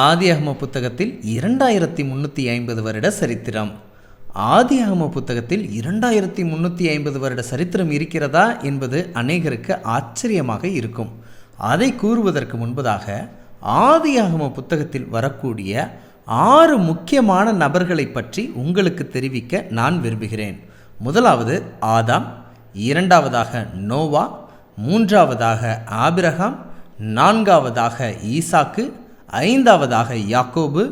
ஆதியாகம புத்தகத்தில் 2350 வருட சரித்திரம். ஆதியாகம புத்தகத்தில் 2350 வருட சரித்திரம் இருக்கிறதா என்பது அநேகருக்கு ஆச்சரியமாக இருக்கும். அதை கூறுவதற்கு முன்பதாக ஆதியாகம புத்தகத்தில் வரக்கூடிய 6 முக்கியமான நபர்களை பற்றி உங்களுக்கு தெரிவிக்க நான் விரும்புகிறேன். முதலாவது ஆதாம், இரண்டாவதாக நோவா, மூன்றாவதாக ஆபிரகாம், நான்காவதாக ஈசாக்கு, ஐந்தாவதாக யாக்கோபு,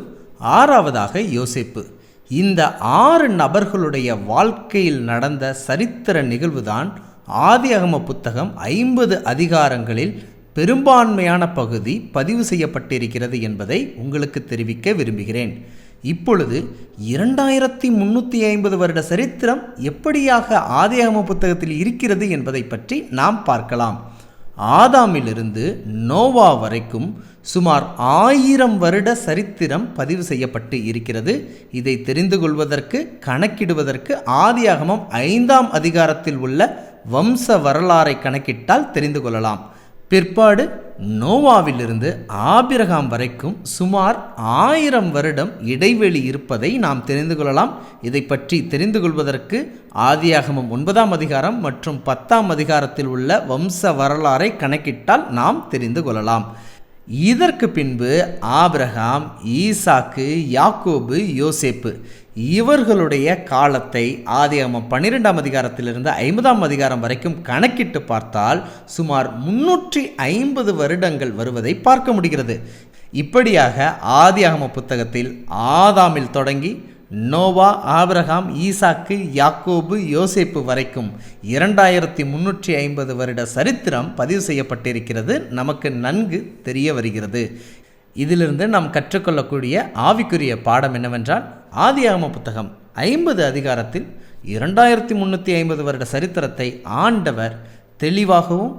ஆறாவதாக யோசேப்பு. இந்த 6 நபர்களுடைய வாழ்க்கையில் நடந்த சரித்திர நிகழ்வுதான் ஆதியாகம புத்தகம் 50 அதிகாரங்களில் பெரும்பான்மையான பகுதி பதிவு செய்யப்பட்டிருக்கிறது என்பதை உங்களுக்கு தெரிவிக்க விரும்புகிறேன். இப்பொழுது 2350 வருட சரித்திரம் எப்படியாக ஆதியாகம புத்தகத்தில் இருக்கிறது என்பதை பற்றி நாம் பார்க்கலாம். ஆதாமிலிருந்து நோவா வரைக்கும் சுமார் 1000 வருட சரித்திரம் பதிவு செய்யப்பட்டு இருக்கிறது. இதை தெரிந்து கொள்வதற்கு, கணக்கிடுவதற்கு ஆதியாகமம் 5ஆம் அதிகாரத்தில் உள்ள வம்ச வரலாறை கணக்கிட்டால் தெரிந்து கொள்ளலாம். பிற்பாடு நோவாவிலிருந்து ஆபிரகாம் வரைக்கும் சுமார் 1000 வருடம் இடைவெளி இருப்பதை நாம் தெரிந்து கொள்ளலாம். இதை பற்றி தெரிந்து கொள்வதற்கு ஆதியாகமம் 9ஆம் அதிகாரம் மற்றும் 10ஆம் அதிகாரத்தில் உள்ள வம்ச வரலாறை கணக்கிட்டால் நாம் தெரிந்து கொள்ளலாம். இதற்கு பின்பு ஆபிரகாம், ஈசாக்கு, யாக்கோபு, யோசேப்பு இவர்களுடைய காலத்தை ஆதியாகமம் 12ஆம் அதிகாரத்திலிருந்து 50ஆம் அதிகாரம் வரைக்கும் கணக்கிட்டு பார்த்தால் சுமார் 350 வருடங்கள் வருவதை பார்க்க முடிகிறது. இப்படியாக ஆதியாகம புத்தகத்தில் ஆதாமில் தொடங்கி நோவா, ஆபிரகாம், ஈசாக்கு, யாக்கோபு, யோசேப்பு வரைக்கும் 2350 வருட சரித்திரம் பதிவு செய்யப்பட்டிருக்கிறது. நமக்கு நன்கு தெரிய வருகிறது. இதிலிருந்து நாம் கற்றுக்கொள்ளக்கூடிய ஆவிக்குரிய பாடம் என்னவென்றால், ஆதியாகம புத்தகம் 50 அதிகாரத்தில் 2350 வருட சரித்திரத்தை ஆண்டவர் தெளிவாகவும்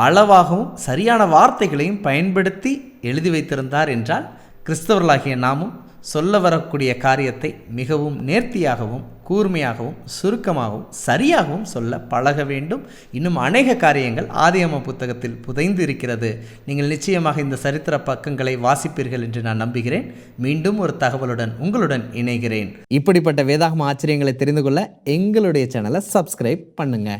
அளவாகவும் சரியான வார்த்தைகளையும் பயன்படுத்தி எழுதி வைத்திருந்தார் என்றால், கிறிஸ்தவர்களாகிய நாமும் சொல்ல வரக்கூடிய காரியத்தை மிகவும் நேர்த்தியாகவும் கூர்மையாகவும் சுருக்கமாகவும் சரியாகவும் சொல்ல பழக வேண்டும். இன்னும் அநேக காரியங்கள் ஆதியாகம புத்தகத்தில் புதைந்து இருக்கிறது. நீங்கள் நிச்சயமாக இந்த சரித்திர பக்கங்களை வாசிப்பீர்கள் என்று நான் நம்புகிறேன். மீண்டும் ஒரு தகவலுடன் உங்களுடன் இணைகிறேன். இப்படிப்பட்ட வேதாகம ஆச்சரியங்களை தெரிந்து கொள்ள எங்களுடைய சேனலை சப்ஸ்கிரைப் பண்ணுங்க.